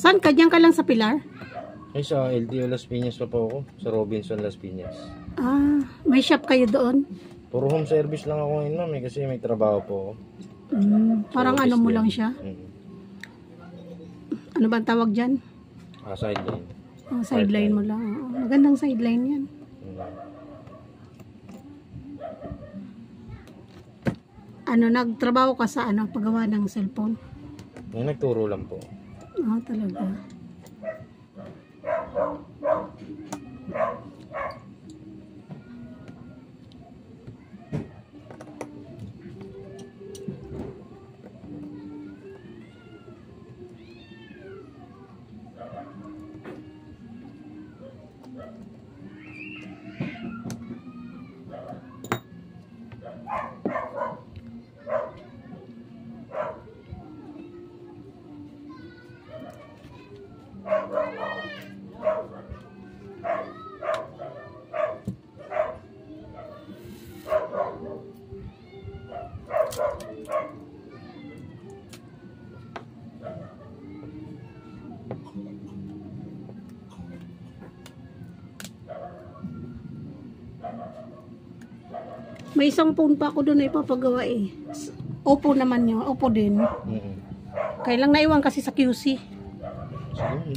Saan ka? Diyan ka lang sa Pilar? Ay, sa LTO Las Piñas pa po ako. Sa Robinson Las Piñas. Ah, may shop kayo doon? Puro home service lang ako ngayon, ma'am, kasi may trabaho po ako. Parang ano mo lang siya? Ano ba ang tawag dyan? Sideline. Sideline mo lang. Magandang sideline yan. Ano, nagtrabaho ka sa ano, paggawa ng cellphone? Yung nagturo lang po. Talaga. May isang phone pa ako doon na ipapagawa eh. Oppo naman yun. Oppo din. Kailang naiwan kasi sa QC.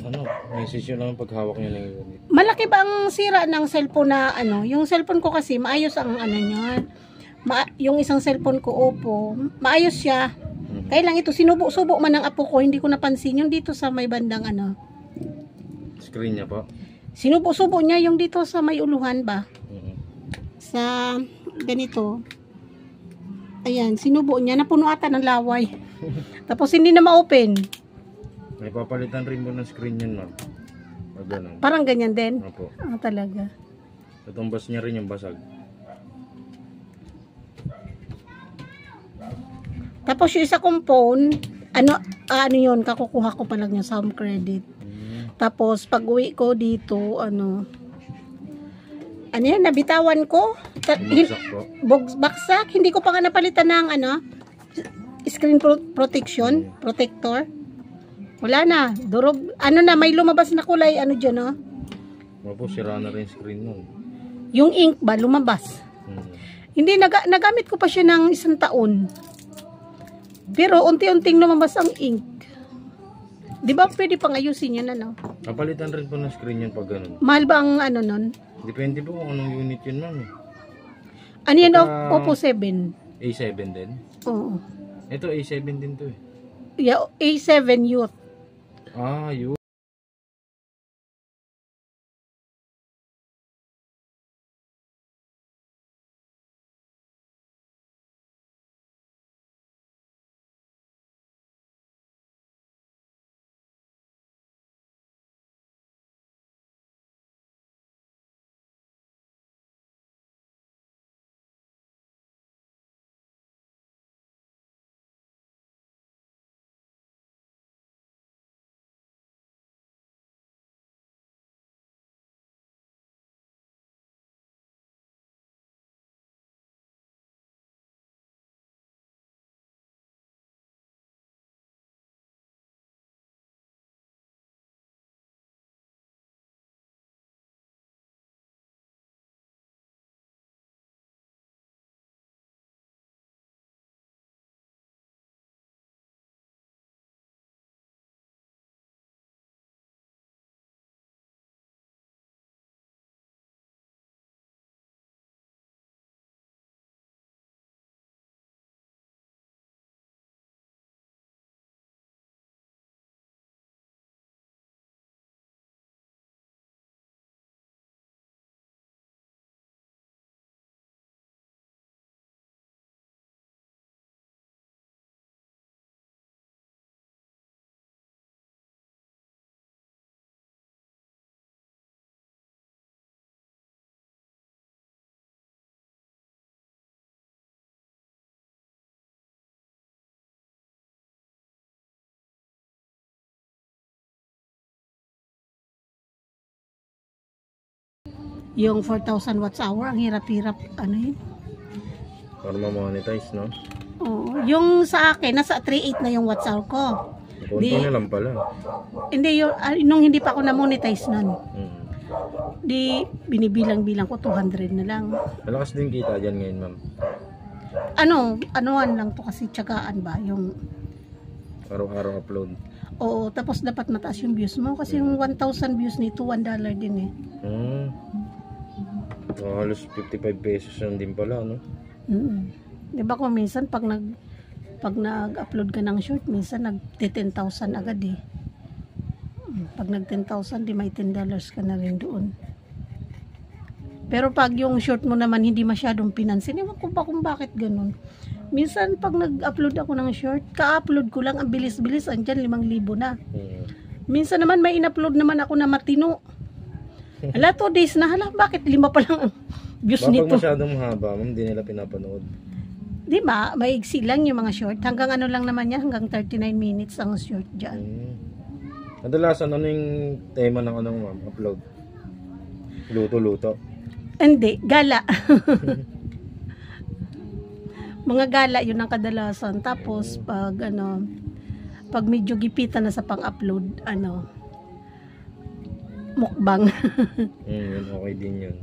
Ano, message yun lang paghawak nyo ng unit. Malaki ba ang sira ng cellphone na ano? Yung cellphone ko kasi maayos ang ano niya. Yung isang cellphone ko Oppo, maayos siya. Kailang ito sinubo-subo man ng apo ko, hindi ko napansin yung dito sa may bandang ano. Screen niya po? Sinubo-subo niya yung dito sa may uluhan ba? Sa ganito. Ayan, sinubo niya, napuno ata ng laway. Tapos hindi na ma-open. May papalitan rin mo ng screen yun, ma'am. Parang ganyan din? Opo. Talaga. Natumbas niya rin yung basag. Tapos yung isa kong phone, ano yun, kakukuha ko pa lang yung home credit. Tapos pag uwi ko dito, ano yan, nabitawan ko. Baksak. Hindi ko pa nga napalitan ng ano, screen protector. Wala na. Durog. Ano na, may lumabas na kulay. Ano dyan, no? Opo, sira na rin screen nun. Yung ink ba, lumabas? Hindi, nagamit ko pa siya ng 1 taon. Pero unti-unting lumabas ang ink. Di ba pwede pang ayusin yan, ano? Kapalitan rin po ng screen yun pag ganun. Mahal ba ang ano nun? Depende po kung anong unit yun, ma'am. Ano yan, Oppo 7? A7 din? Oo. Ito, A7 din to eh. Yeah, A7 Youth. Youth. Yung 4,000 watts hour, ang hirap-hirap, ano yun? Para ma-monetize, no? Oo. Yung sa akin, nasa 3.8 na yung watts hour ko. Konti na lang pala. Hindi, nung hindi pa ako na-monetize nun. Mm. Di, binibilang-bilang ko 200 na lang. Malakas din kita dyan ngayon, ma'am. Anoan lang to kasi tsagaan ba? Yung, Araw-araw upload. oo, tapos dapat mataas yung views mo kasi yung 1,000 views nito, $1 din eh. Hmm. So, halos 55 pesos lang din pala, no? Di ba kung minsan pag nag-upload ka ng short, minsan nag-10,000 agad eh. Pag nag-10,000, di may $10 ka na rin doon. Pero pag yung short mo naman hindi masyadong pinansin, ewan ko ba kung bakit ganun. Minsan pag nag-upload ako ng short, ka-upload ko lang, ang bilis-bilis, andyan 5,000 na. Minsan naman may in-upload naman ako na matino. Hala, 2 days na, hala, bakit 5 pa lang ang views nito? Kapag masyadong mahaba, ma'am, di nila pinapanood. Di ba, maigsi lang yung mga short. Hanggang ano lang naman yan, hanggang 39 minutes ang short dyan. Kadalasan, ano yung tema ng anong, ma'am, upload? Luto-luto. Hindi, gala. Mga gala, yun ang kadalasan. Tapos, pag medyo gipitan na sa pang-upload, mukbang. Yun, okay din yun.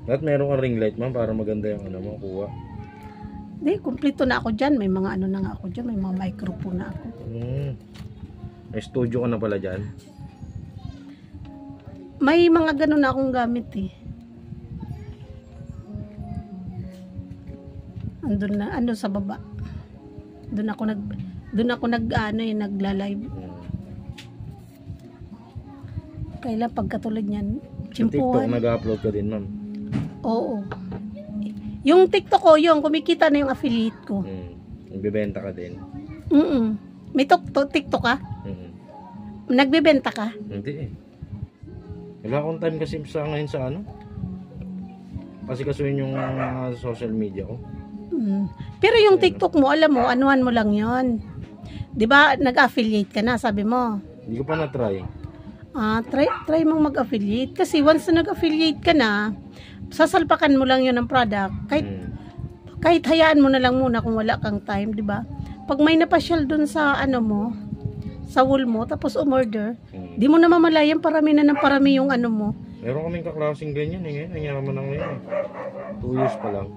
At meron kang ring light, ma'am, para maganda yung mo, kuha. Hindi, kumpleto na ako dyan. May mga na nga ako dyan. May mga microphone na ako. May studio ka na pala dyan? May mga ganun na akong gamit eh. Andun na, sa baba. Doon ako nagla-live. Kailan pagkatulad niyan, Sa TikTok tsimpuhan. nag-upload ka din, ma'am? Oo. Yung TikTok ko, yung kumikita na yung affiliate ko. Nagbebenta ka din? May TikTok ka? Nagbebenta ka? Hindi eh. Wala akong time kasi ngayon sa kasi kasuhin yung social media ko. Pero yung TikTok mo, alam mo, anuhan mo lang yon. 'Di ba nag-affiliate ka na, sabi mo? Hindi ko pa na-try. Try mong mag-affiliate. Kasi once na nag-affiliate ka na, sasalpakan mo lang yon ng product. Kahit hayaan mo na lang muna kung wala kang time, 'di ba? Pag may napasyal dun sa mo, sa wall mo, tapos umorder, di mo na mamalayan, parami na ng parami yung mo. Meron kaming kaklaseng ganyan eh. Ngayon, nangyaraman na ngayon eh. 2 years pa lang.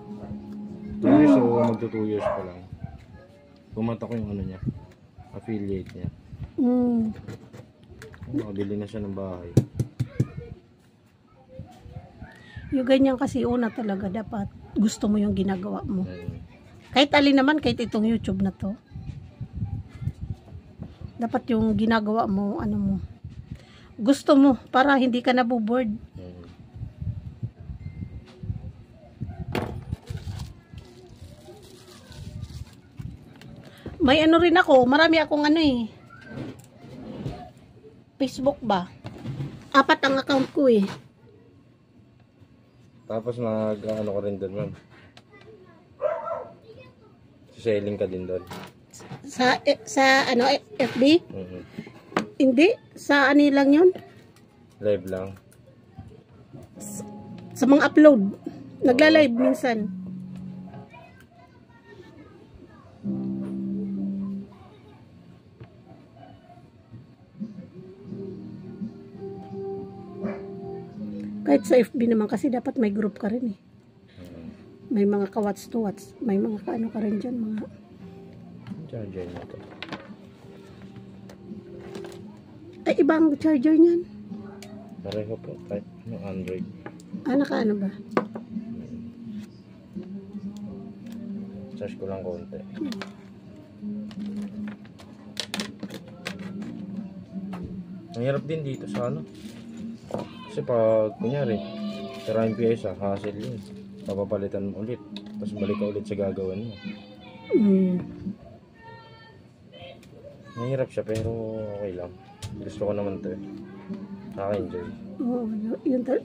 2 years o magto 2 years pa lang. Pumatak ko yung niya. Affiliate niya. Nakabili na siya ng bahay. Yung ganyan kasi una talaga dapat gusto mo yung ginagawa mo. Kahit alin naman, kahit itong YouTube na to. Dapat yung ginagawa mo, mo, gusto mo para hindi ka naboboard. May rin ako, marami akong Facebook ba? 4 ang account ko eh. Tapos ka rin doon, ma'am. Selling ka din doon. Sa FB? Hindi, sa lang yun? Live lang. Sa mga upload. Nagla-live minsan. Kahit sa FB naman kasi dapat may group ka rin eh. May mga ka-watch to watch. May mga ka rin dyan. Mga charger na to. Ay, ibang charger niyan. Pareho po. Type ng Android. Naka ba? Charge ko lang konti. Ang hirap din dito sa kasi pag kunyari sira yung pyesa, hassle yun, papapalitan mo ulit tapos balik ka ulit sa gagawin mo. Mahirap siya pero okay lang, gusto ko naman to eh, nakaka-enjoy. Oo,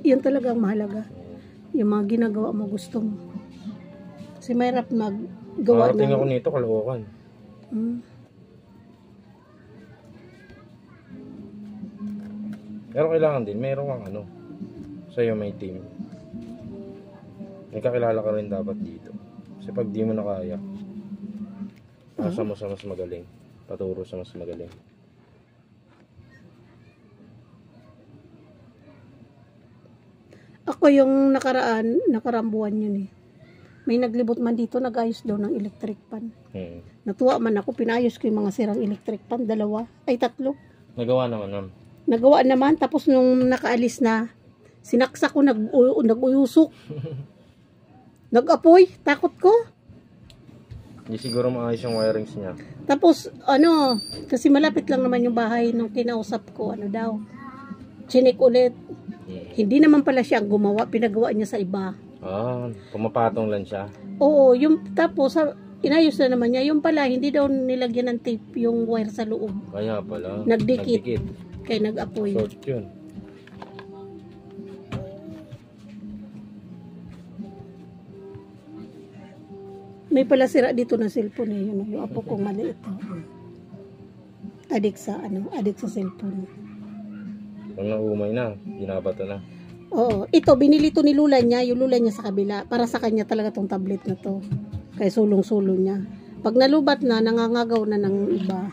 yun talaga ang mahalaga. Yung mga ginagawa mo, gusto mo. Kasi mahirap maggawa Parating ako nito, Caloocan. Pero kailangan din, mayroon kang sa'yo may team. May kakilala ka rin dapat dito. Kasi pag di mo na kaya, asa mo sa mas magaling. Paturo sa mas magaling. Ako yung nakaraang buwan yun eh. May naglibot man dito, nag-ayos daw ng electric pan. Natuwa man ako, pinayos ko yung mga sirang electric pan, 2, ay 3. Nagawa naman nun. Nagawa naman, tapos nung nakaalis na, sinaksak ko, nag-uyusok. Nag-apoy, takot ko. Hindi siguro maayos yung wirings niya. Tapos, kasi malapit lang naman yung bahay nung kinausap ko, daw. Chinik ulit. Hindi naman pala siya ang gumawa, pinagawa niya sa iba. Pumapatong lang siya. Oo, tapos, inayos na naman niya. Yung pala, hindi daw nilagyan ng tape yung wire sa loob. Kaya pala. Nagdikit. Kaya nag-apoy. Short yun. May pala sira dito na cellphone eh. Yun, yung apo kong maliit. Adik sa cellphone. Kung naumay na, binabato na. Oo. Ito, binili to ni lula niya. Yung lula niya sa kabila. Para sa kanya talaga tong tablet na to. Kaya sulong-sulong niya. Pag nalubat na, nangangagaw na ng iba.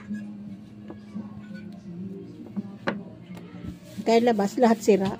Kaya labas, lahat sira.